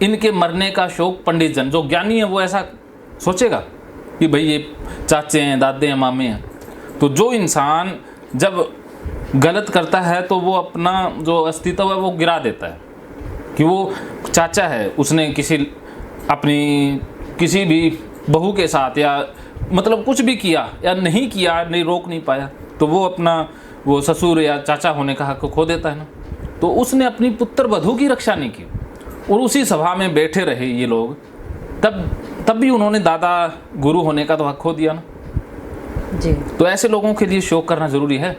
इनके मरने का शोक पंडित जन, जो ज्ञानी है वो ऐसा सोचेगा कि भाई ये चाचे हैं, दादे हैं, मामे हैं। तो जो इंसान जब गलत करता है तो वो अपना जो अस्तित्व है वो गिरा देता है कि वो चाचा है, उसने अपनी किसी भी बहू के साथ या मतलब कुछ भी किया या नहीं किया, नहीं रोक नहीं पाया, तो वो अपना वो ससुर या चाचा होने का हक खो देता है ना। तो उसने अपनी पुत्र वधू की रक्षा नहीं की और उसी सभा में बैठे रहे ये लोग, तब भी उन्होंने दादा गुरु होने का तो हक खो दिया ना जी। तो ऐसे लोगों के लिए शोक करना जरूरी है,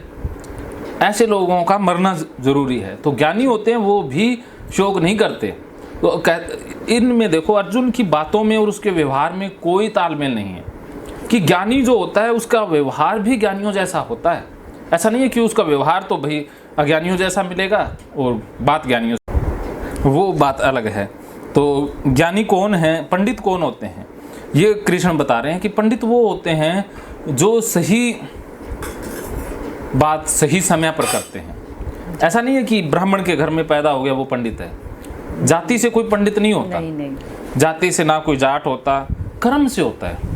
ऐसे लोगों का मरना जरूरी है। तो ज्ञानी होते हैं वो भी शोक नहीं करते। तो इनमें देखो अर्जुन की बातों में और उसके व्यवहार में कोई तालमेल नहीं है कि ज्ञानी जो होता है उसका व्यवहार भी ज्ञानियों जैसा होता है। ऐसा नहीं है कि उसका व्यवहार तो भाई अज्ञानियों जैसा मिलेगा और बात ज्ञानियों, वो बात अलग है। तो ज्ञानी कौन है, पंडित कौन होते हैं, ये कृष्ण बता रहे हैं कि पंडित वो होते हैं जो सही बात सही समय पर करते हैं। ऐसा नहीं है कि ब्राह्मण के घर में पैदा हो गया वो पंडित है, जाति से कोई पंडित नहीं होता। नहीं। जाति से ना कोई जाट होता, कर्म से होता है।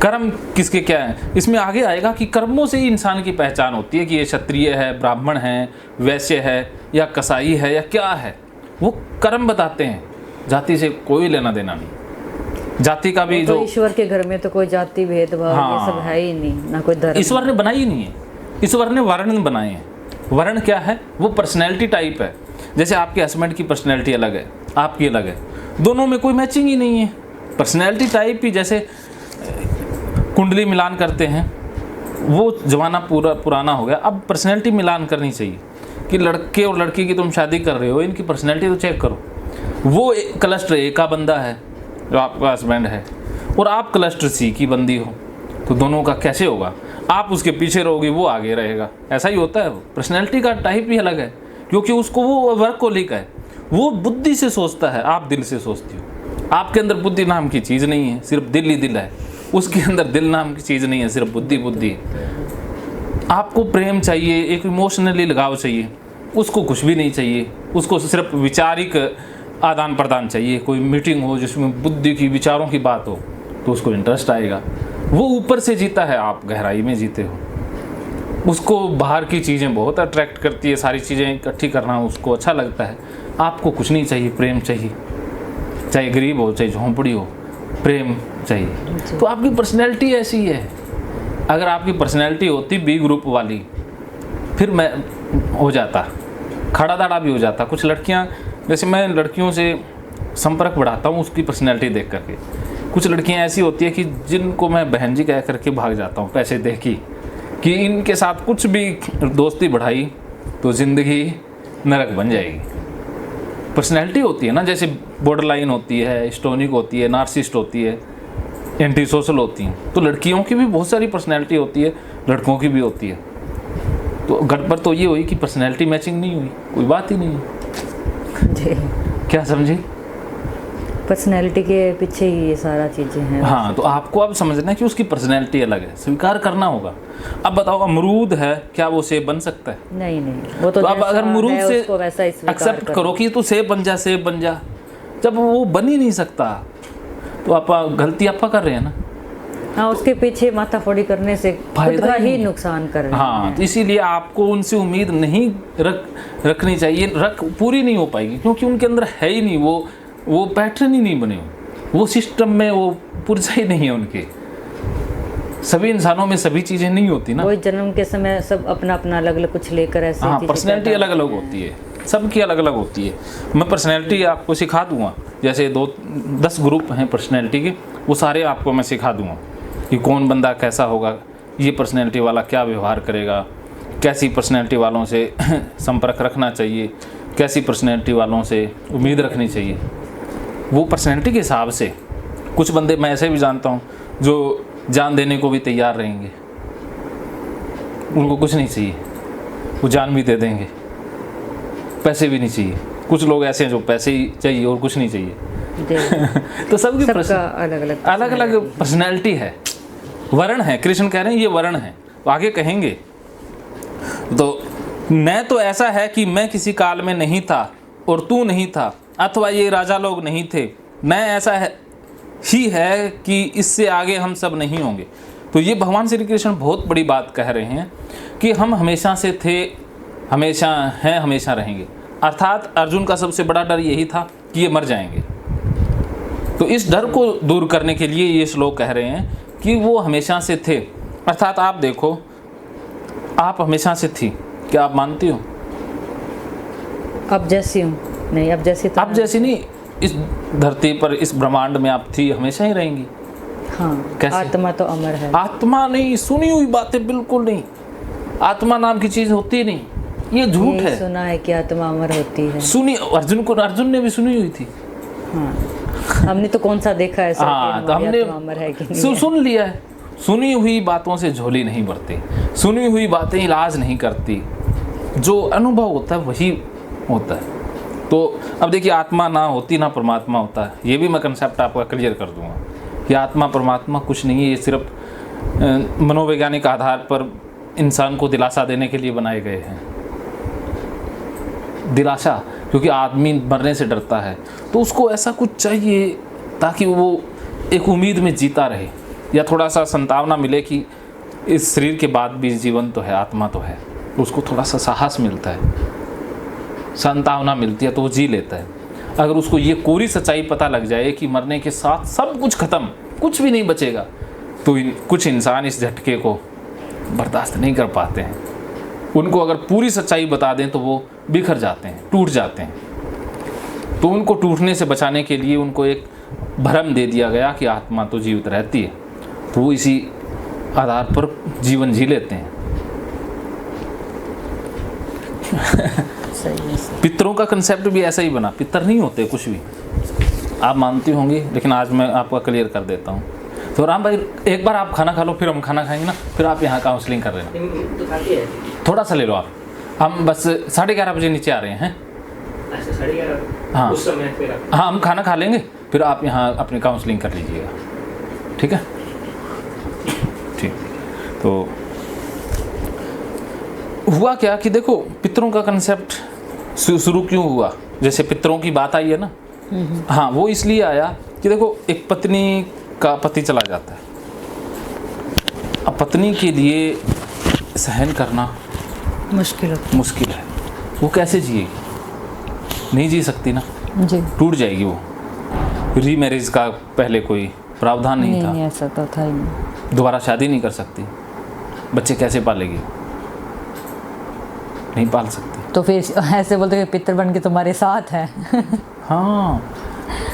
कर्म किसके क्या है, इसमें आगे आएगा कि कर्मों से ही इंसान की पहचान होती है कि ये क्षत्रिय है, ब्राह्मण है, वैश्य है या कसाई है या क्या है, वो कर्म बताते हैं। जाति से कोई लेना देना नहीं। जाति का भी जो ईश्वर के घर में तो कोई जाति भेदभाव ये सब है ही नहीं, ना कोई धर्म। ईश्वर ने बनाई ही नहीं है, ईश्वर ने वर्ण बनाए हैं। वर्ण क्या है, वो पर्सनैलिटी टाइप है। जैसे आपके हस्बैंड की पर्सनैलिटी अलग है, आपकी अलग है, दोनों में कोई मैचिंग ही नहीं है। पर्सनैलिटी टाइप ही, जैसे कुंडली मिलान करते हैं, वो जमाना पुराना हो गया। अब पर्सनैलिटी मिलान करनी चाहिए कि लड़के और लड़की की तुम शादी कर रहे हो, इनकी पर्सनैलिटी तो चेक करो। वो क्लस्टर ए का बंदा है जो आपका हस्बैंड है और आप क्लस्टर सी की बंदी हो, तो दोनों का कैसे होगा। आप उसके पीछे रहोगे, वो आगे रहेगा, ऐसा ही होता है। पर्सनैलिटी का टाइप ही अलग है क्योंकि उसको वो वर्क को लेकर है, वो बुद्धि से सोचता है, आप दिल से सोचती हो। आपके अंदर बुद्धि नाम की चीज़ नहीं है, सिर्फ दिल ही दिल है। उसके अंदर दिल नाम की चीज़ नहीं है, सिर्फ बुद्धि बुद्धि है। आपको प्रेम चाहिए, एक इमोशनली लगाव चाहिए, उसको कुछ भी नहीं चाहिए, उसको सिर्फ विचारिक आदान प्रदान चाहिए। कोई मीटिंग हो जिसमें बुद्धि की विचारों की बात हो तो उसको इंटरेस्ट आएगा। वो ऊपर से जीता है, आप गहराई में जीते हो। उसको बाहर की चीज़ें बहुत अट्रैक्ट करती है, सारी चीज़ें इकट्ठी करना उसको अच्छा लगता है। आपको कुछ नहीं चाहिए, प्रेम चाहिए, चाहे गरीब हो चाहे झोंपड़ी हो, प्रेम चाहिए। तो आपकी पर्सनैलिटी ऐसी है। अगर आपकी पर्सनैलिटी होती बी ग्रुप वाली, फिर मैं हो जाता, खड़ा दाड़ा भी हो जाता। कुछ लड़कियां, जैसे मैं लड़कियों से संपर्क बढ़ाता हूँ उसकी पर्सनैलिटी देख करके। कुछ लड़कियां ऐसी होती है कि जिनको मैं बहन जी कह करके भाग जाता हूँ पैसे दे कि इनके साथ कुछ भी दोस्ती बढ़ाई तो ज़िंदगी नरक बन जाएगी। पर्सनैलिटी होती है ना, जैसे बॉर्डर लाइन होती है, स्टोनिक होती है, नार्सिस्ट होती है, एंटी सोशल होती हैं। तो लड़कियों की भी बहुत सारी पर्सनैलिटी होती है, लड़कों की भी होती है। तो गड़बड़ तो ये हुई कि पर्सनैलिटी मैचिंग नहीं हुई, कोई बात ही नहीं है जी। क्या समझी? पर्सनैलिटी के पीछे ही ये सारा चीज़ें हैं। हाँ, तो आपको अब समझना है कि उसकी पर्सनैलिटी अलग है, स्वीकार करना होगा। अब बताओ, अमरूद है, क्या वो सेब बन सकता है? नहीं, वो तो अब अगर अमरूद से एक्सेप्ट करो कि तू सेब बन जा, जब वो बन ही नहीं सकता तो आप गलती आपका कर रहे हैं ना। हाँ, उसके पीछे माथाफोड़ी करने से खुद का ही नुकसान कर रहे हैं। हाँ, तो इसीलिए आपको उनसे उम्मीद नहीं रखनी चाहिए, पूरी नहीं हो पाएगी क्योंकि उनके अंदर है ही नहीं, वो पैटर्न ही नहीं बने, वो सिस्टम में वो पुर्जा ही नहीं है उनके। सभी इंसानों में सभी चीज़ें नहीं होती ना। वही जन्म के समय सब अपना अपना अलग अलग कुछ लेकर ऐसे। हाँ, पर्सनैलिटी अलग अलग होती है, सबकी अलग अलग होती है। मैं पर्सनैलिटी आपको सिखा दूंगा, जैसे 10 ग्रुप हैं पर्सनैलिटी के, वो सारे आपको मैं सिखा दूंगा कि कौन बंदा कैसा होगा, ये पर्सनैलिटी वाला क्या व्यवहार करेगा, कैसी पर्सनैलिटी वालों से संपर्क रखना चाहिए, कैसी पर्सनैलिटी वालों से उम्मीद रखनी चाहिए। वो पर्सनैलिटी के हिसाब से कुछ बंदे मैं ऐसे भी जानता हूँ जो जान देने को भी तैयार रहेंगे, उनको कुछ नहीं चाहिए, वो जान भी दे देंगे, पैसे भी नहीं चाहिए। कुछ लोग ऐसे हैं जो पैसे ही चाहिए और कुछ नहीं चाहिए। तो सबकी अलग अलग पर्सनैलिटी है, वर्ण है। कृष्ण कह रहे हैं ये वर्ण है, तो आगे कहेंगे। तो मैं तो ऐसा है कि मैं किसी काल में नहीं था और तू नहीं था अथवा ये राजा लोग नहीं थे, न ऐसा ही है कि इससे आगे हम सब नहीं होंगे। तो ये भगवान श्री कृष्ण बहुत बड़ी बात कह रहे हैं कि हम हमेशा से थे, हमेशा हैं, हमेशा रहेंगे। अर्थात अर्जुन का सबसे बड़ा डर यही था कि ये मर जाएंगे। तो इस डर को दूर करने के लिए ये श्लोक कह रहे हैं कि वो हमेशा से थे। अर्थात आप देखो, आप हमेशा से थी, क्या आप मानती हो? अब जैसी हूँ नहीं, अब जैसी तो आप जैसी नहीं, इस धरती पर, इस ब्रह्मांड में आप थी, हमेशा ही रहेंगी। हाँ, कैसे? आत्मा तो अमर है। आत्मा नहीं, सुनी हुई बातें बिल्कुल नहीं। आत्मा नाम की चीज होती नहीं, ये झूठ यही है। सुना है कि आत्मा अमर होती है। सुनी, अर्जुन ने भी सुनी हुई थी। हाँ, हमने तो कौन सा देखा है सर, हाँ, कि तो हमने आत्मा अमर है कि नहीं है। सुन लिया है। सुनी हुई बातों से झोली नहीं भरती, सुनी हुई बातें इलाज नहीं करती, जो अनुभव होता है वही होता है। तो अब देखिए, आत्मा ना होती ना परमात्मा होता है, ये भी मैं कंसेप्ट आपका क्लियर कर दूंगा कि आत्मा परमात्मा कुछ नहीं है। ये सिर्फ मनोवैज्ञानिक आधार पर इंसान को दिलासा देने के लिए बनाए गए हैं। दिलासा, क्योंकि आदमी मरने से डरता है, तो उसको ऐसा कुछ चाहिए ताकि वो एक उम्मीद में जीता रहे, या थोड़ा सा संतावना मिले कि इस शरीर के बाद भी जीवन तो है, आत्मा तो है। उसको थोड़ा सा साहस मिलता है, संतावना मिलती है, तो वो जी लेता है। अगर उसको ये कोरी सच्चाई पता लग जाए कि मरने के साथ सब कुछ खत्म, कुछ भी नहीं बचेगा, तो कुछ इंसान इस झटके को बर्दाश्त नहीं कर पाते हैं। उनको अगर पूरी सच्चाई बता दें तो वो बिखर जाते हैं, टूट जाते हैं। तो उनको टूटने से बचाने के लिए उनको एक भ्रम दे दिया गया कि आत्मा तो जीवित रहती है, तो वो इसी आधार पर जीवन जी लेते हैं। सही है, सही। पितरों का कंसेप्ट भी ऐसा ही बना, पितर नहीं होते कुछ भी, आप मानती होंगी, लेकिन आज मैं आपका क्लियर कर देता हूँ। तो राम भाई, एक बार आप खाना खा लो, फिर हम खाना खाएंगे ना, फिर आप यहाँ काउंसलिंग कर लेना। तो खाती है। थोड़ा सा ले लो आप, हम बस 11:30 बजे नीचे आ रहे हैं। अच्छा, 11:30। हाँ। उस समय फिर हाँ, हम खाना खा लेंगे, फिर आप यहाँ अपनी काउंसलिंग कर लीजिएगा, ठीक है? ठीक। तो हुआ क्या कि देखो, पितरों का कंसेप्ट शुरू क्यों हुआ, जैसे पितरों की बात आई है ना, हाँ, वो इसलिए आया कि देखो, एक पत्नी का पति चला जाता है। अब पत्नी के लिए सहन करना मुश्किल है। वो कैसे जिएगी? नहीं जी सकती ना, जी। टूट जाएगी वो। रीमैरिज का पहले कोई प्रावधान नहीं था, नहीं, ऐसा तो था ही नहीं। दोबारा शादी नहीं कर सकती, बच्चे कैसे पालेगी? नहीं पाल सकती। तो फिर ऐसे बोलते हैं पितर बन के तुम्हारे साथ है। हाँ,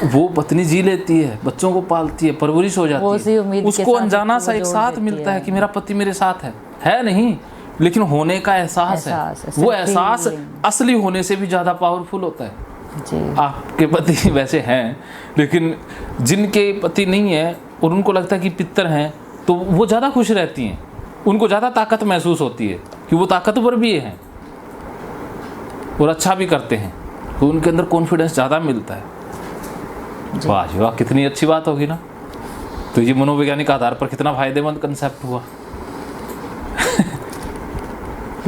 वो पत्नी जी लेती है, बच्चों को पालती है, परवरिश हो वो जाती उसी उम्मीद है, के उसको साथ अनजाना उसको सा एक जोड़ साथ देती मिलता है है। कि मेरा पति मेरे साथ है नहीं, लेकिन होने का एहसास है। एहसास है, वो सिर्फ एहसास feeling। असली होने से भी ज़्यादा पावरफुल होता है। जी। आपके पति वैसे हैं, लेकिन जिनके पति नहीं है और उनको लगता है कि पितर हैं, तो वो ज़्यादा खुश रहती हैं, उनको ज़्यादा ताकत महसूस होती है कि वो ताकतवर भी हैं और अच्छा भी करते हैं, तो उनके अंदर कॉन्फिडेंस ज़्यादा मिलता है। वाह जी वाह, कितनी अच्छी बात होगी ना। तो ये मनोवैज्ञानिक आधार पर कितना फायदेमंद कंसेप्ट हुआ।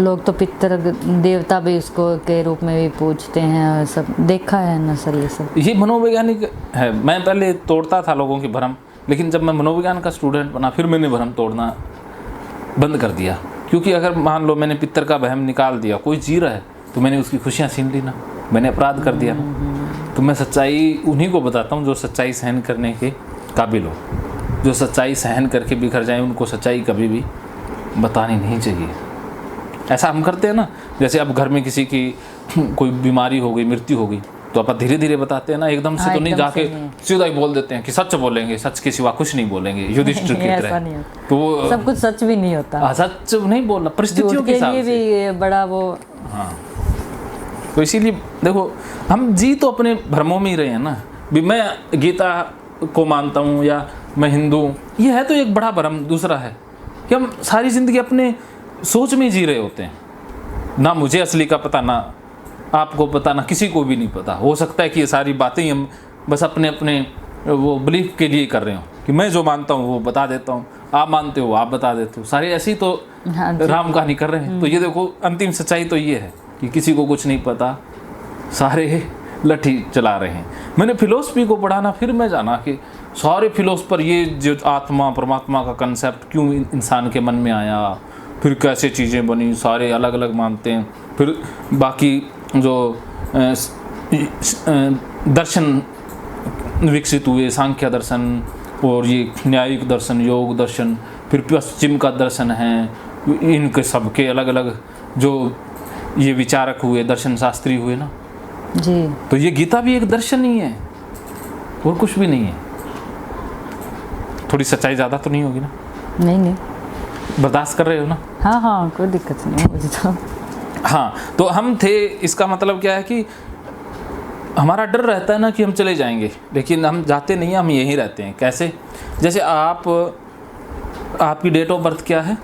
लोग तो पितर देवता भी उसको के रूप में भी पूछते हैं, और सब देखा है ना सर ये सब। ये मनोवैज्ञानिक है। मैं पहले तोड़ता था लोगों की भ्रम, लेकिन जब मैं मनोविज्ञान का स्टूडेंट बना, फिर मैंने भ्रम तोड़ना बंद कर दिया। क्योंकि अगर मान लो मैंने पितर का वहम निकाल दिया, कोई जी रहा है, तो मैंने उसकी खुशियाँ छीन ली ना, मैंने अपराध कर दिया ना। तो मैं सच्चाई उन्हीं को बताता हूँ जो सच्चाई सहन करने के काबिल हो, जो सच्चाई सहन करके बिखर जाए, उनको सच्चाई कभी भी बतानी नहीं चाहिए। ऐसा हम करते हैं ना, जैसे अब घर में किसी की कोई बीमारी हो गई, मृत्यु हो गई, तो अपन धीरे धीरे बताते हैं ना, एकदम से तो नहीं, जाके सीधा ही बोल देते हैं कि सच बोलेंगे, सच के सिवा कुछ नहीं बोलेंगे, युधिष्ठिर की तरह। तो सब कुछ सच भी नहीं होता, सच नहीं बोलना, परिस्थितियों के हिसाब से भी बड़ा वो। हाँ, तो इसीलिए देखो, हम जी तो अपने भ्रमों में ही रहे हैं ना। भी मैं गीता को मानता हूँ या मैं हिंदू हूँ, ये है तो एक बड़ा भ्रम। दूसरा है कि हम सारी ज़िंदगी अपने सोच में जी रहे होते हैं, ना मुझे असली का पता, ना आपको पता, ना किसी को भी नहीं पता। हो सकता है कि ये सारी बातें हम बस अपने अपने वो बिलीफ के लिए कर रहे हो, कि मैं जो मानता हूँ वो बता देता हूँ, आप मानते हो आप बता देते हो, सारे ऐसे ही तो राम कहानी कर रहे हैं। तो ये देखो, अंतिम सच्चाई तो ये है कि किसी को कुछ नहीं पता, सारे लठी चला रहे हैं। मैंने फिलोसफी को पढ़ा ना, फिर मैं जाना कि सारे फिलोसफर ये जो आत्मा परमात्मा का कंसेप्ट क्यों इंसान के मन में आया, फिर कैसे चीज़ें बनी, सारे अलग अलग मानते हैं। फिर बाकी जो दर्शन विकसित हुए, सांख्य दर्शन और ये न्यायिक दर्शन, योग दर्शन, फिर पश्चिम का दर्शन है, इनके सबके अलग अलग जो ये विचारक हुए, दर्शन शास्त्री हुए ना। जी। तो ये गीता भी एक दर्शन ही है और कुछ भी नहीं है। थोड़ी सच्चाई ज़्यादा तो नहीं होगी ना? नहीं नहीं, बर्दाश्त कर रहे हो ना? हाँ हाँ, कोई दिक्कत नहीं मुझे तो। हाँ, तो हम थे, इसका मतलब क्या है कि हमारा डर रहता है ना कि हम चले जाएंगे, लेकिन हम जाते नहीं हैं, हम यहीं रहते हैं। कैसे? जैसे आपकी डेट ऑफ बर्थ क्या है?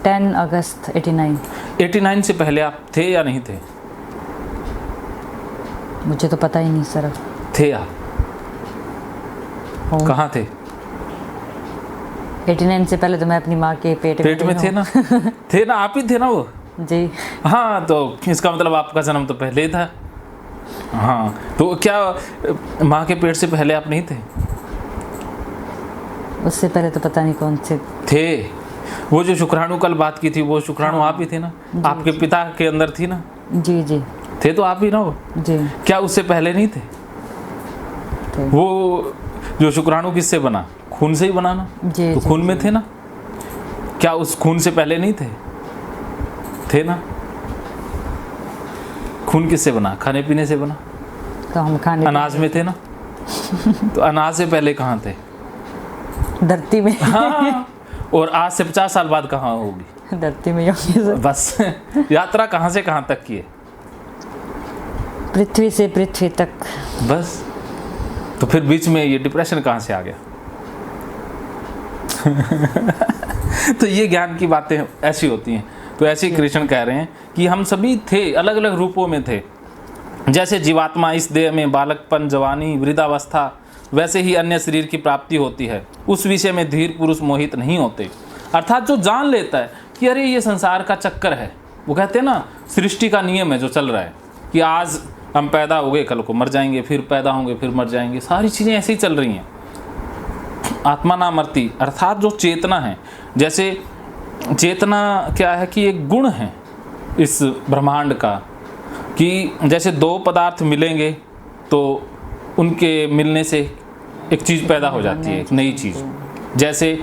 10 अगस्त 89। 89 से पहले आप थे या नहीं थे? मुझे तो पता ही नहीं सर। थे आप? कहाँ थे? 89 से पहले तो मैं अपनी माँ के पेट में थे ना? थे ना, आप ही थे ना वो? जी। हाँ, तो इसका मतलब आपका जन्म तो पहले ही था। हाँ, तो क्या माँ के पेट से पहले आप नहीं थे? उससे पहले तो पता नहीं कौन से थे। वो जो शुक्राणु कल बात की थी, वो शुक्राणु आप ही थे ना? आपके पिता के अंदर थी ना? जी जी। थे तो आप ही ना वो? जी। क्या उससे पहले नहीं थे? वो जो शुक्राणु किससे बना? खून से ही बना ना? जी। तो खून में थे ना? क्या उस खून से पहले नहीं थे? थे ना? खून किससे बना? खाने पीने से बना। तो हम खाने अनाज में थे ना? तो अनाज से पहले कहाँ थे? धरती में। हाँ, और आज से 50 साल बाद कहाँ होगी? धरती में होगी। बस यात्रा कहाँ से कहाँ तक की है? पृथ्वी से पृथ्वी तक। बस, तो फिर बीच में ये डिप्रेशन कहाँ से आ गया? तो ये ज्ञान की बातें ऐसी होती हैं। तो ऐसे ही कृष्ण कह रहे हैं कि हम सभी थे, अलग अलग रूपों में थे। जैसे जीवात्मा इस देह में बालकपन, जवानी, वृद्धावस्था, वैसे ही अन्य शरीर की प्राप्ति होती है। उस विषय में धीर पुरुष मोहित नहीं होते। अर्थात जो जान लेता है कि अरे ये संसार का चक्कर है, वो कहते हैं ना सृष्टि का नियम है जो चल रहा है कि आज हम पैदा हो गए, कल को मर जाएंगे, फिर पैदा होंगे, फिर मर जाएंगे, सारी चीज़ें ऐसे ही चल रही हैं। आत्मा ना मरती, अर्थात जो चेतना है, जैसे चेतना क्या है कि एक गुण है इस ब्रह्मांड का, कि जैसे दो पदार्थ मिलेंगे तो उनके मिलने से एक चीज़ पैदा हो जाती है, एक नई चीज़। जैसे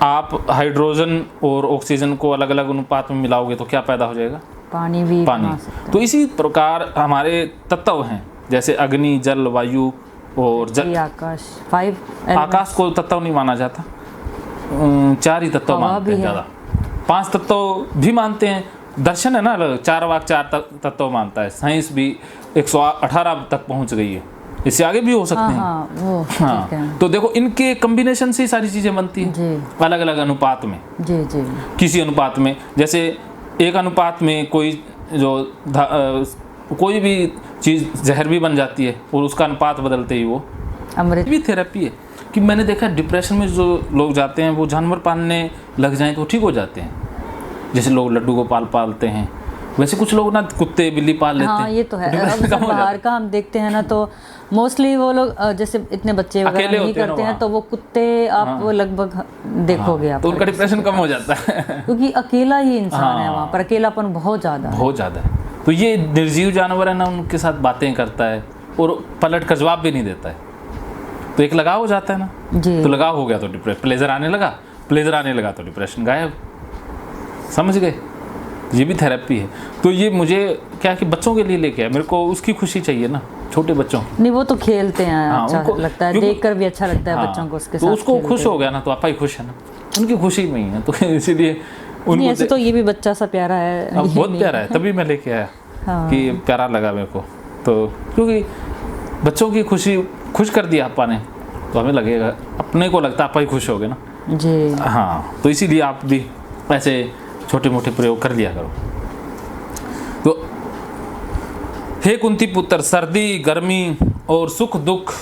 आप हाइड्रोजन और ऑक्सीजन को अलग अलग अनुपात में मिलाओगे तो क्या पैदा हो जाएगा? पानी भी पानी। तो इसी प्रकार हमारे तत्व हैं, जैसे अग्नि, जल, वायु और आकाश। 5 आकाश को तत्व नहीं माना जाता, 4 ही तत्व मानते हैं ज़्यादा। 5 तत्व भी मानते हैं, दर्शन है ना, 4 वाक 4 तत्व मानता है। साइंस भी 118 तक पहुंच गई है, इससे आगे भी हो सकते हैं। हाँ, तो देखो इनके कॉम्बिनेशन से ही सारी चीज़ें बनती हैं, अलग अलग अनुपात में। जी जी। किसी अनुपात में, जैसे एक अनुपात में कोई कोई भी चीज़ जहर भी बन जाती है और उसका अनुपात बदलते ही वो अमृत भी थेरेपी है। कि मैंने देखा डिप्रेशन में जो लोग जाते हैं वो जानवर पालने लग जाएं तो ठीक हो जाते हैं। जैसे लोग लड्डू को पालते हैं, वैसे कुछ लोग ना कुत्ते बिल्ली पाल लेते हैं। हाँ, ये तो है। अब बाहर का हम देखते हैं ना, तो मोस्टली वो लोग जैसे इतने बच्चे वगैरह नहीं करते हैं, तो वो कुत्ते आप वो लगभग देखोगे आप, तो उनका डिप्रेशन कम हो जाता है क्योंकि अकेला ही इंसान है वहाँ पर, अकेलापन बहुत ज़्यादा है। तो ये निर्जीव जानवर है ना, उनके साथ बातें करता है और पलट कर जवाब भी नहीं देता है, तो एक लगाव हो जाता है ना जी। तो लगाव हो गया तो डिप्रेशन, प्लेजर आने लगा तो डिप्रेशन गायब। समझ गए? ये भी थेरेपी है। तो ये मुझे क्या कि बच्चों के लिए लेके आया, मेरे को उसकी खुशी चाहिए ना, छोटे बच्चों। नहीं, वो तो खेलते हैं, अच्छा लगता है, देखकर भी अच्छा लगता है बच्चों को उसके साथ। तो उसको खुश हो गया ना, तो आपा ही खुश है ना, उनकी खुशी में ही है। तो इसीलिए नहीं, ऐसे तो ये भी बच्चा सा प्यारा है, बहुत प्यारा है, तभी मैं लेके आया कि प्यारा लगा मेरे को। तो क्योंकि बच्चों की खुशी खुश कर दिया आपा ने, तो हमें लगेगा, अपने को लगता है आपा ही खुश हो गए ना जी। हाँ, तो इसीलिए आप भी ऐसे छोटे मोटे प्रयोग कर लिया करो। तो हे कुंती पुत्र, सर्दी, गर्मी और सुख दुख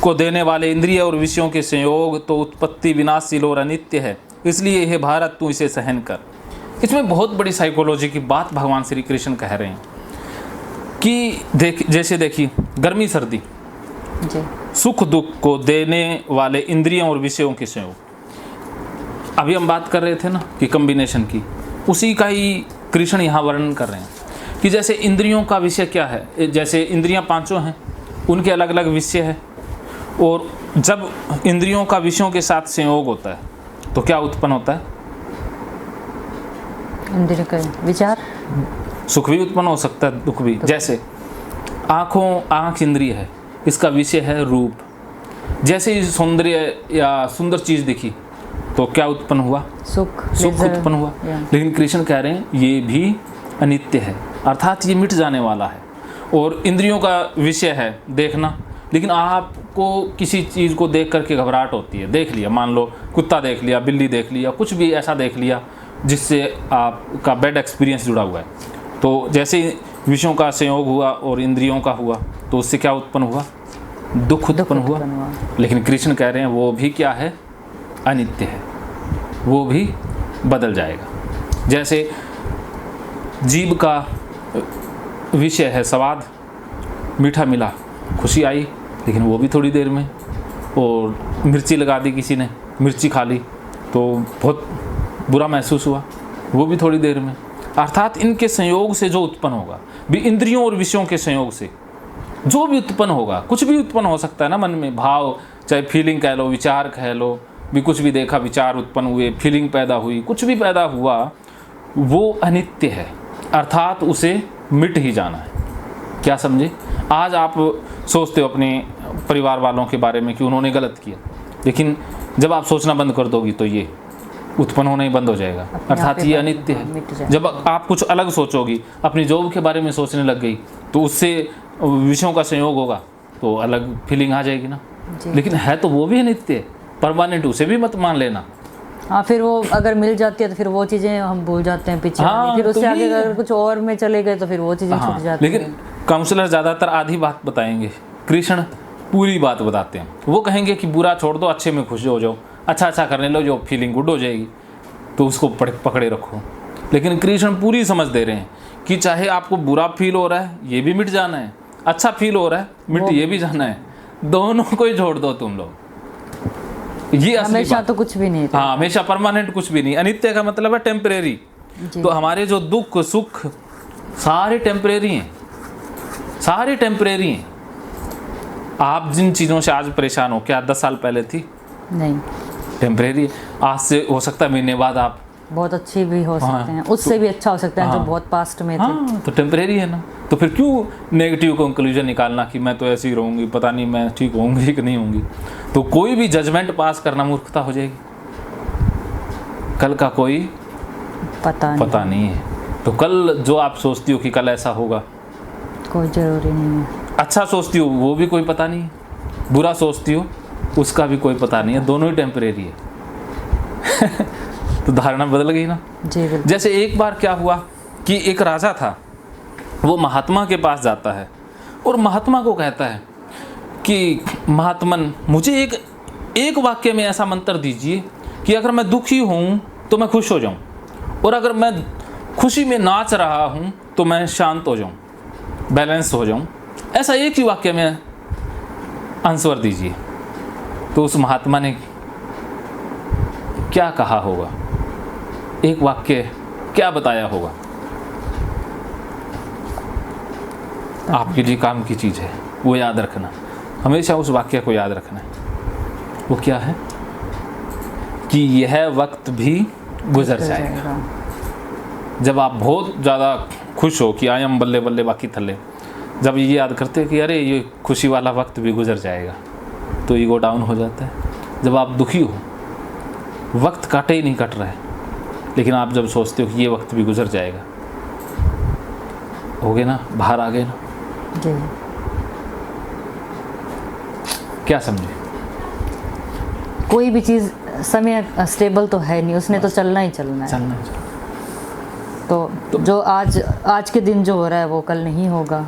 को देने वाले इंद्रिय और विषयों के संयोग तो उत्पत्ति विनाशशील और अनित्य है, इसलिए हे भारत तू इसे सहन कर। इसमें बहुत बड़ी साइकोलॉजी की बात भगवान श्री कृष्ण कह रहे हैं कि जैसे देखिए गर्मी सर्दी, जी सुख दुख को देने वाले इंद्रियों और विषयों के संयोग। अभी हम बात कर रहे थे ना कि कॉम्बिनेशन की, उसी का ही कृष्ण यहाँ वर्णन कर रहे हैं कि जैसे इंद्रियों का विषय क्या है, जैसे इंद्रियां पांचों हैं, उनके अलग अलग विषय है, और जब इंद्रियों का विषयों के साथ संयोग होता है तो क्या उत्पन्न होता है? इंद्रिय का विचार, सुख भी उत्पन्न हो सकता है, दुख भी। जैसे आँख इंद्रिय है, इसका विषय है रूप। जैसे ही सौंदर्य या सुंदर चीज़ दिखी तो क्या उत्पन्न हुआ? सुख उत्पन्न हुआ। लेकिन कृष्ण कह रहे हैं ये भी अनित्य है, अर्थात ये मिट जाने वाला है। और इंद्रियों का विषय है देखना, लेकिन आपको किसी चीज़ को देख करके घबराहट होती है, देख लिया, मान लो कुत्ता देख लिया, बिल्ली देख लिया, कुछ भी ऐसा देख लिया जिससे आपका बैड एक्सपीरियंस जुड़ा हुआ है, तो जैसे विषयों का संयोग हुआ और इंद्रियों का हुआ तो उससे क्या उत्पन्न हुआ? दुख उत्पन्न हुआ। लेकिन कृष्ण कह रहे हैं वो भी क्या है? अनित्य है, वो भी बदल जाएगा। जैसे जीभ का विषय है स्वाद, मीठा मिला, खुशी आई, लेकिन वो भी थोड़ी देर में। और मिर्ची लगा दी किसी ने, मिर्ची खा ली तो बहुत बुरा महसूस हुआ, वो भी थोड़ी देर में। अर्थात इनके संयोग से जो उत्पन्न होगा, भी इंद्रियों और विषयों के संयोग से जो भी उत्पन्न होगा, कुछ भी उत्पन्न हो सकता है ना मन में, भाव, चाहे फीलिंग कह लो, विचार कह लो, भी कुछ भी देखा, विचार उत्पन्न हुए, फीलिंग पैदा हुई, कुछ भी पैदा हुआ, वो अनित्य है, अर्थात उसे मिट ही जाना है। क्या समझे? आज आप सोचते हो अपने परिवार वालों के बारे में कि उन्होंने गलत किया, लेकिन जब आप सोचना बंद कर दोगी तो ये उत्पन्न होना ही बंद हो जाएगा, अर्थात ये अनित्य है। जब आप कुछ अलग सोचोगी, अपनी जॉब के बारे में सोचने लग गई, तो उससे विषयों का संयोग होगा तो अलग फीलिंग आ जाएगी ना। लेकिन है तो वो भी अनित्य, परमानेंट, उसे भी मत मान लेना। हाँ, फिर वो अगर मिल जाती है तो फिर वो चीज़ें हम भूल जाते हैं पीछे। हाँ, फिर उससे तो आगे अगर कुछ और में चले गए तो फिर वो चीज़ें छूट जाती हैं। लेकिन काउंसलर ज़्यादातर आधी बात बताएंगे, कृष्ण पूरी बात बताते हैं। वो कहेंगे कि बुरा छोड़ दो, अच्छे में खुश हो जाओ, अच्छा करने लो, जो फीलिंग गुड हो जाएगी तो उसको पकड़े रखो। लेकिन कृष्ण पूरी समझ दे रहे हैं कि चाहे आपको बुरा फील हो रहा है, ये भी मिट जाना है, अच्छा फील हो रहा है, मिट ये भी जाना है, दोनों को ही छोड़ दो तुम लोग। ये हमेशा तो कुछ भी नहीं। हाँ, हमेशा परमानेंट कुछ भी नहीं। अनित्य का मतलब है टेम्परेरी। तो हमारे जो दुख सुख सारे टेम्परेरी हैं, सारे टेम्परेरी हैं। आप जिन चीज़ों से आज परेशान हो, क्या 10 साल पहले थी? नहीं, टेम्परेरी। आज से हो सकता है महीने बाद आप बहुत अच्छी भी हो सकते हैं, उससे भी अच्छा हो सकता है जो बहुत पास्ट में थे। हाँ, तो टेम्परेरी है ना। तो फिर क्यों नेगेटिव कंक्लूजन निकालना कि मैं तो ऐसे ही रहूँगी, पता नहीं मैं ठीक होंगी कि नहीं होंगी। तो कोई भी जजमेंट पास करना मूर्खता हो जाएगी। कल का कोई पता नहीं है। तो कल जो आप सोचती हो कि कल ऐसा होगा, कोई ज़रूरी नहीं है। अच्छा सोचती हो वो भी कोई पता नहीं है, बुरा सोचती हो उसका भी कोई पता नहीं है, दोनों ही टेम्परेरी है। तो धारणा बदल गई ना। जैसे एक बार क्या हुआ कि एक राजा था, वो महात्मा के पास जाता है और महात्मा को कहता है कि महात्मन, मुझे एक वाक्य में ऐसा मंत्र दीजिए कि अगर मैं दुखी हूँ तो मैं खुश हो जाऊँ, और अगर मैं खुशी में नाच रहा हूँ तो मैं शांत हो जाऊँ, बैलेंस हो जाऊँ। ऐसा एक ही वाक्य में आंसर दीजिए। तो उस महात्मा ने क्या कहा होगा? एक वाक्य क्या बताया होगा? आपके लिए काम की चीज़ है, वो याद रखना, हमेशा उस वाक्य को याद रखना है। वो क्या है कि यह वक्त भी गुजर जाएगा। जब आप बहुत ज़्यादा खुश हो कि आयम बल्ले बल्ले बाकी थल्ले, जब ये याद करते हैं कि अरे ये खुशी वाला वक्त भी गुजर जाएगा, तो ईगो डाउन हो जाता है। जब आप दुखी हो, वक्त काटे ही नहीं कट रहा है, लेकिन आप जब सोचते हो कि ये वक्त भी गुजर जाएगा, हो गए ना, बाहर आ गए ना। क्या समझे? कोई भी चीज़ समय स्टेबल तो है नहीं, उसने तो चलना ही चलना है। तो जो आज के दिन जो हो रहा है वो कल नहीं होगा।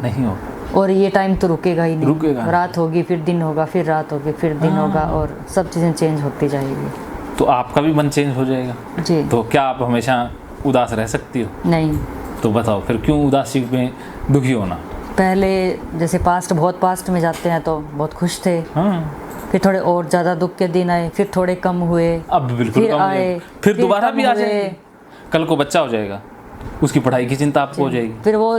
और ये टाइम तो रुकेगा ही नहीं, रात होगी फिर दिन होगा, फिर रात होगी फिर दिन होगा, और सब चीज़ें चेंज होती जाएगी। तो आपका भी मन चेंज हो जाएगा जी। तो क्या आप हमेशा उदास रह सकती हो? नहीं। तो बताओ फिर क्यों उदासी में दुखी होना? पहले जैसे पास्ट, बहुत पास्ट में जाते हैं तो बहुत खुश थे, फिर थोड़े और ज़्यादा दुख के दिन आए, फिर थोड़े कम हुए, अब बिल्कुल फिर कम हो आए, जाएगा। फिर दोबारा कम भी आ हुए। जाएंगे। कल को बच्चा हो जाएगा, उसकी पढ़ाई की चिंता आपको हो जाएगी। फिर वो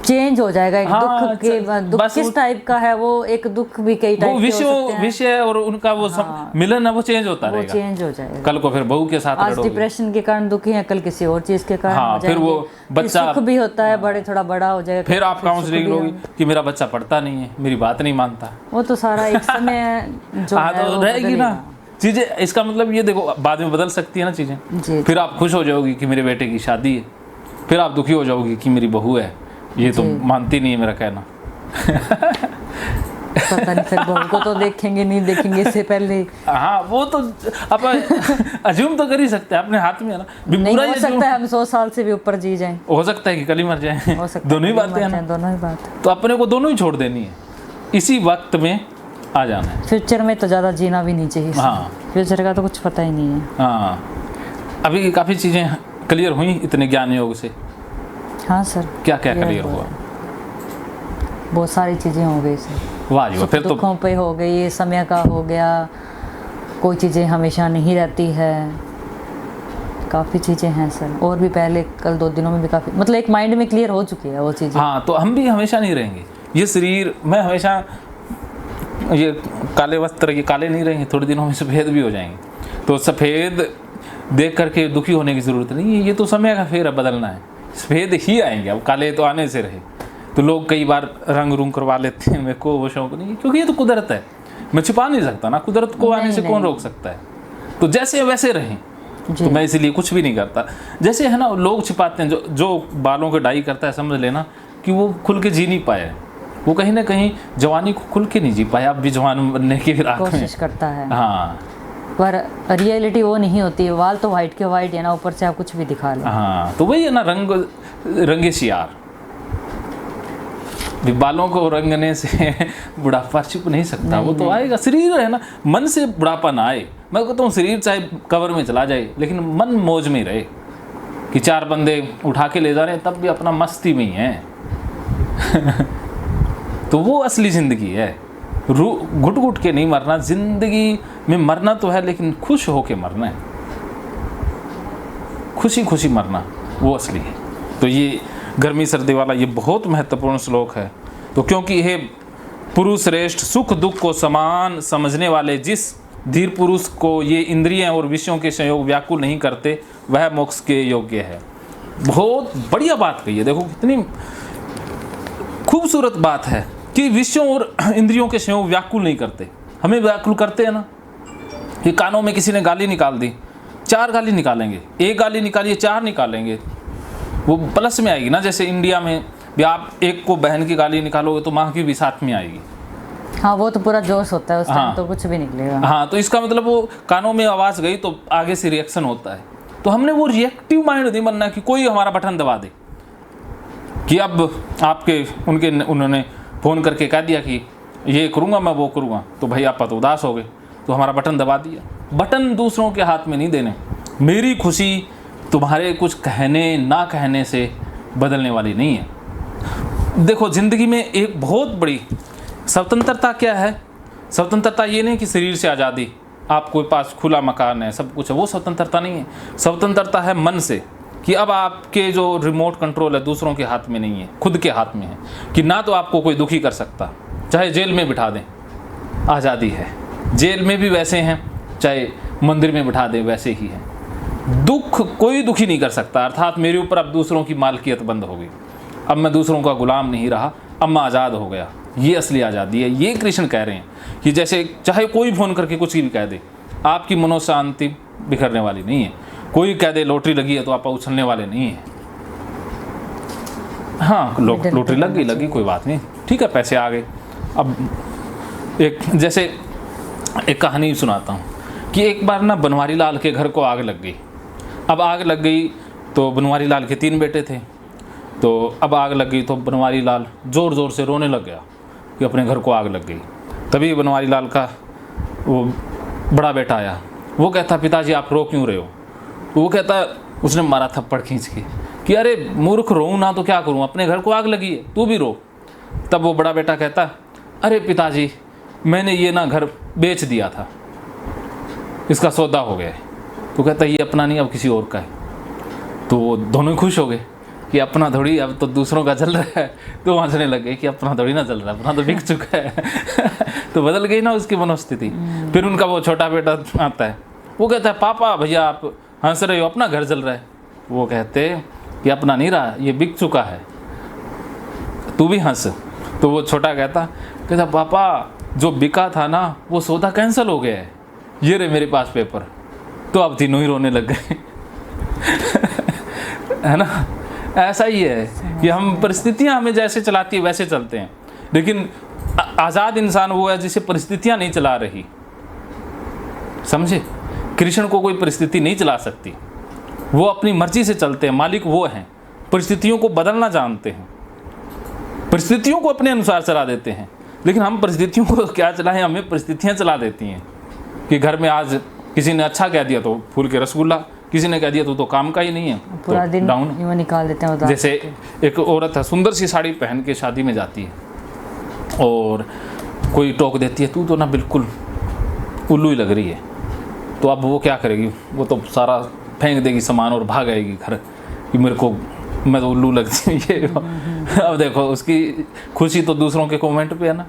चेंज हो जाएगा। एक हाँ, दुख के दुख बस किस टाइप का है, वो एक दुख भी कई वो टाइप के हो सकते हैं। विषय और उनका वो मिलन है, वो चेंज होता वो रहेगा। चेंज हो जाएगा। कल को फिर बहू के साथ आज लड़ोगे। डिप्रेशन के कारण दुखी है, कल किसी और चीज के कारण हाँ, हो फिर जाएंगे। वो बच्चा- सुख भी होता है, बड़े थोड़ा बड़ा हो जाएगा, फिर आप काउंसलिंग सुख भी लोगी कि मेरा बच्चा पढ़ता नहीं है, मेरी बात नहीं मानता। वो तो सारा एक समय जो हाँ, है तो वो रहेगी बदलेगा। ना चीजें। इसका मतलब ये देखो, बाद में बदल सकती है ना चीजें। जी। फिर आप खुश हो जाओगी कि मेरे बेटे की शादी है, फिर आप दुखी हो जाओगी कि मेरी बहू है, ये तो जी। मानती नहीं है मेरा कहना। पता नहीं, फिर बहू को तो देखेंगे नहीं देखेंगे इससे पहले ही। हाँ, वो तो आप अज्यूम तो कर ही सकते हैं, अपने हाथ में है ना। नहीं पूरा हो ये सकता है हम 100 साल से भी ऊपर जी जाएं, हो सकता है कि कल ही मर जाए। हो सकता दोनों ही है बातें हैं ना। दोनों ही बात। तो अपने को दोनों ही छोड़ देनी है, इसी वक्त में आ जाना है। फ्यूचर में तो ज़्यादा जीना भी नहीं चाहिए। हाँ। फ्यूचर का तो कुछ पता ही नहीं है। हाँ, अभी काफ़ी चीज़ें क्लियर हुई इतने ज्ञान योग से। हाँ सर। क्या क्या क्लियर हुआ? बहुत सारी चीज़ें हो गई सर। वाह जी वाह, फिर तो दुखों पे हो गई, समय का हो गया, कोई चीज़ें हमेशा नहीं रहती है, काफ़ी चीज़ें हैं सर। और भी पहले कल 2 दिनों में भी काफ़ी, मतलब एक माइंड में क्लियर हो चुकी है वो चीज़ें। हाँ, तो हम भी हमेशा नहीं रहेंगे। ये शरीर में हमेशा ये काले वस्त्र, ये काले नहीं रहेंगे, थोड़े दिनों में सफ़ेद भी हो जाएंगे। तो सफ़ेद देख करके दुखी होने की ज़रूरत नहीं है, ये तो समय का फेर है, बदलना है। सफ़ेद ही आएंगे, अब काले तो आने से रहे। तो लोग कई बार रंग रूंग करवा लेते हैं, मेरे को वो शौक नहीं है, क्योंकि ये तो कुदरत है, मैं छिपा नहीं सकता ना। कुदरत को आने से कौन रोक सकता है? तो जैसे वैसे रहें। तो मैं इसीलिए कुछ भी नहीं करता। जैसे है ना, लोग छिपाते हैं, जो बालों के डाई करता है, समझ लेना कि वो खुल के जी नहीं पाया, वो कहीं ना कहीं जवानी को खुल के नहीं जी पाया। अब भी जवान बनने की फिर कोशिश करता है। हाँ, पर रियलिटी वो नहीं होती है। वाल तो वाइट के वाइट है ना, ऊपर से आप कुछ भी दिखा लें। हाँ, तो वही है ना, रंगे शियार। बालों को रंगने से बुढ़ापा छिप नहीं सकता, वो तो आएगा। शरीर है ना, मन से बुढ़ापा ना आए। मैं कहता हूँ शरीर चाहे कवर में चला जाए, लेकिन मन मौज में रहे, कि 4 बंदे उठा के ले जा रहे हैं तब भी अपना मस्ती में ही है। तो वो असली ज़िंदगी है। घुट घुट के नहीं मरना, ज़िंदगी में मरना तो है, लेकिन खुश होके मरना है, खुशी खुशी मरना, वो असली है। तो ये गर्मी सर्दी वाला ये बहुत महत्वपूर्ण श्लोक है। तो क्योंकि ये पुरुष श्रेष्ठ, सुख दुख को समान समझने वाले जिस धीर पुरुष को ये इंद्रियां और विषयों के संयोग व्याकुल नहीं करते, वह मोक्ष के योग्य है। बहुत बढ़िया बात कही है। देखो कितनी खूबसूरत बात है कि विषयों और इंद्रियों के संयोग व्याकुल नहीं करते। हमें व्याकुल करते हैं ना, कि कानों में किसी ने गाली निकाल दी, 4 गाली निकालेंगे, 1 गाली निकालिए 4 निकालेंगे, वो प्लस में आएगी ना। जैसे इंडिया में भी आप एक को बहन की गाली निकालोगे तो माँ की भी साथ में आएगी। हाँ, वो तो पूरा जोश होता है उस टाइम। हाँ। तो कुछ भी निकलेगा। हाँ, तो इसका मतलब वो कानों में आवाज़ गई तो आगे से रिएक्शन होता है। तो हमने वो रिएक्टिव माइंड नहीं बनना कि कोई हमारा बटन दबा दे, कि अब आपके उन्होंने फ़ोन करके कह दिया कि ये करूँगा मैं, वो करूँगा, तो भाई आप तो उदास हो गए, तो हमारा बटन दबा दिया। बटन दूसरों के हाथ में नहीं देने। मेरी खुशी तुम्हारे कुछ कहने ना कहने से बदलने वाली नहीं है। देखो ज़िंदगी में एक बहुत बड़ी स्वतंत्रता क्या है? स्वतंत्रता ये नहीं कि शरीर से आज़ादी, आपके पास खुला मकान है, सब कुछ है, वो स्वतंत्रता नहीं है। स्वतंत्रता है मन से, कि अब आपके जो रिमोट कंट्रोल है दूसरों के हाथ में नहीं है, खुद के हाथ में है। कि ना तो आपको कोई दुखी कर सकता, चाहे जेल में बिठा दें, आज़ादी है। जेल में भी वैसे हैं, चाहे मंदिर में बिठा दें वैसे ही है। दुख कोई दुखी नहीं कर सकता। अर्थात मेरे ऊपर अब दूसरों की मालकियत बंद हो गई, अब मैं दूसरों का गुलाम नहीं रहा, अब मैं आज़ाद हो गया। ये असली आज़ादी है। ये कृष्ण कह रहे हैं कि जैसे चाहे कोई फ़ोन करके कुछ भी कह दे, आपकी मनोशांति बिखरने वाली नहीं है। कोई कह दे लॉटरी लगी है तो आप उछलने वाले नहीं हैं। हाँ, लॉटरी लगी कोई बात नहीं, ठीक है, पैसे आ गए। अब जैसे एक कहानी सुनाता हूँ कि एक बार ना बनवारी लाल के घर को आग लग गई। अब आग लग गई तो बनवारी लाल के 3 बेटे थे। तो अब आग लग गई तो बनवारी लाल ज़ोर ज़ोर से रोने लग गया कि अपने घर को आग लग गई। तभी बनवारी लाल का वो बड़ा बेटा आया। वो कहता, पिताजी आप रो क्यों रहे हो? वो कहता, उसने मारा थप्पड़ खींच के कि अरे मूर्ख, रोऊं ना तो क्या करूं, अपने घर को आग लगी है, तू भी रो। तब वो बड़ा बेटा कहता, अरे पिताजी मैंने ये ना घर बेच दिया था, इसका सौदा हो गया है। तो कहता ये अपना नहीं, अब किसी और का है। तो वो दोनों ही खुश हो गए कि अपना थोड़ी, अब तो दूसरों का चल रहा है। तो हंसने लगे कि अपना थोड़ी ना चल रहा है, अपना तो बिक चुका है। तो बदल गई ना उसकी मनोस्थिति। फिर उनका वो छोटा बेटा आता है, वो कहता है पापा भैया आप हंस रहे हो, अपना घर चल रहा है। वो कहते कि अपना नहीं रहा, ये बिक चुका है, तू भी हंस। तो वो छोटा कहता पापा जो बिका था ना वो सौदा कैंसिल हो गया है, ये रहे मेरे पास पेपर। तो अब तीनों ही रोने लग गए। है ना, ऐसा ही है कि हम परिस्थितियां हमें जैसे चलाती है वैसे चलते हैं। लेकिन आज़ाद इंसान वो है जिसे परिस्थितियां नहीं चला रही, समझे। कृष्ण को कोई परिस्थिति नहीं चला सकती, वो अपनी मर्जी से चलते हैं, मालिक वो हैं, परिस्थितियों को बदलना जानते हैं, परिस्थितियों को अपने अनुसार चला देते हैं। लेकिन हम परिस्थितियों को क्या चलाएं, हमें परिस्थितियां चला देती हैं। कि घर में आज किसी ने अच्छा कह दिया तो फूल के रसगुल्ला, किसी ने कह दिया तो काम का ही नहीं है, पूरा तो दिन डाउन यूं निकाल देते हैं उदास। जैसे एक औरत है, सुंदर सी साड़ी पहन के शादी में जाती है और कोई टोक देती है, तू तो ना बिल्कुल उल्लू ही लग रही है। तो अब वो क्या करेगी, वो तो सारा फेंक देगी सामान और भाग आएगी घर कि मेरे को, मैं तो उल्लू लगती है। अब देखो उसकी खुशी तो दूसरों के कमेंट पे है ना।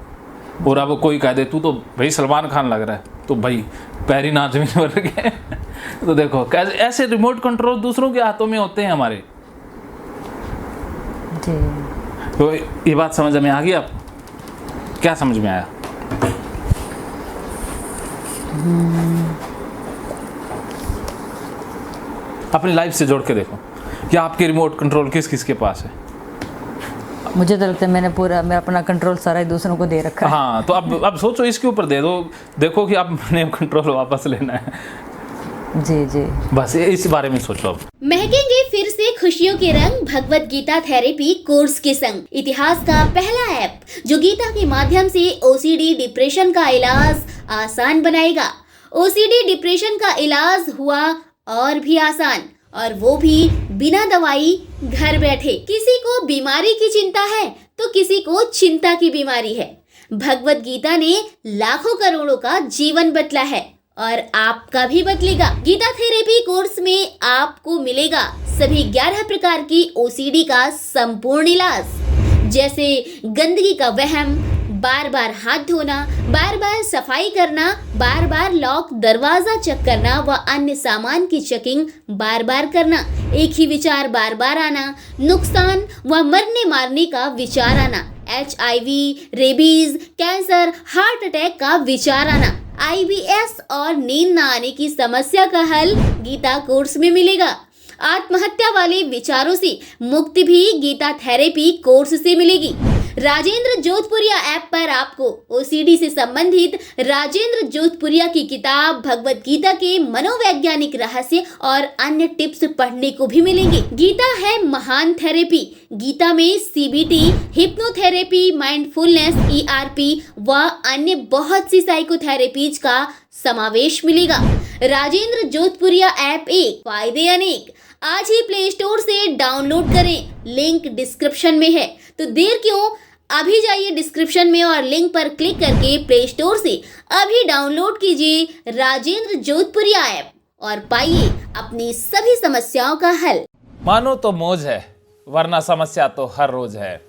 और अब कोई कह दे तू तो भाई सलमान खान लग रहा है, तो भाई पैरी नाच में भर गए। तो देखो कैसे ऐसे रिमोट कंट्रोल दूसरों के हाथों में होते हैं हमारे। जी। तो ये बात समझ में आ गई आपको? क्या समझ में आया? अपनी लाइफ से जोड़ के देखो कि आपके रिमोट कंट्रोल किस किस के पास है। मुझे तो लगता है मैं अपना कंट्रोल सारा ही दूसरों को दे रखा है। हाँ, तो अब सोचो इसके ऊपर दे दो, देखो कि आपने कंट्रोल वापस लेना है। जी जी, बस इस बारे में सोचो। अब महकेंगे फिर से खुशियों के रंग भगवत गीता थेरेपी कोर्स के संग। इतिहास का पहला ऐप जो गीता के माध्यम से ओसीडी डिप्रेशन का इलाज आसान बनाएगा। ओसीडी डिप्रेशन का इलाज हुआ और भी आसान, और वो भी बिना दवाई, घर बैठे। किसी को बीमारी की चिंता है तो किसी को चिंता की बीमारी है। भगवत गीता ने लाखों करोड़ों का जीवन बदला है और आपका भी बदलेगा। गीता थेरेपी कोर्स में आपको मिलेगा सभी 11 प्रकार की ओसीडी का संपूर्ण इलाज, जैसे गंदगी का वहम, बार बार हाथ धोना, बार बार सफाई करना, बार बार लॉक दरवाजा चेक करना व अन्य सामान की चेकिंग बार बार करना, एक ही विचार बार बार आना, नुकसान व मरने मारने का विचार आना, HIV, rabies, cancer, heart attack का विचार आना, IBS और नींद न आने की समस्या का हल गीता कोर्स में मिलेगा। आत्महत्या वाले विचारों से मुक्ति भी गीता थेरेपी कोर्स से मिलेगी। राजेंद्र जोधपुरिया ऐप पर आपको ओसीडी से संबंधित राजेंद्र जोधपुरिया की किताब भगवत गीता के मनोवैज्ञानिक रहस्य और अन्य टिप्स पढ़ने को भी मिलेंगे। गीता है महान थेरेपी। गीता में CBT, हिप्नोथेरेपी, माइंडफुलनेस, ERP व अन्य बहुत सी साइकोथेरेपीज का समावेश मिलेगा। राजेंद्र जोधपुरिया ऐप एक, फायदे अनेक। आज ही प्ले स्टोर से डाउनलोड करें, लिंक डिस्क्रिप्शन में है। तो देर क्यों, अभी जाइए डिस्क्रिप्शन में और लिंक पर क्लिक करके प्ले स्टोर से अभी डाउनलोड कीजिए राजेंद्र जोधपुरिया ऐप और पाइए अपनी सभी समस्याओं का हल। मानो तो मौज है, वरना समस्या तो हर रोज है।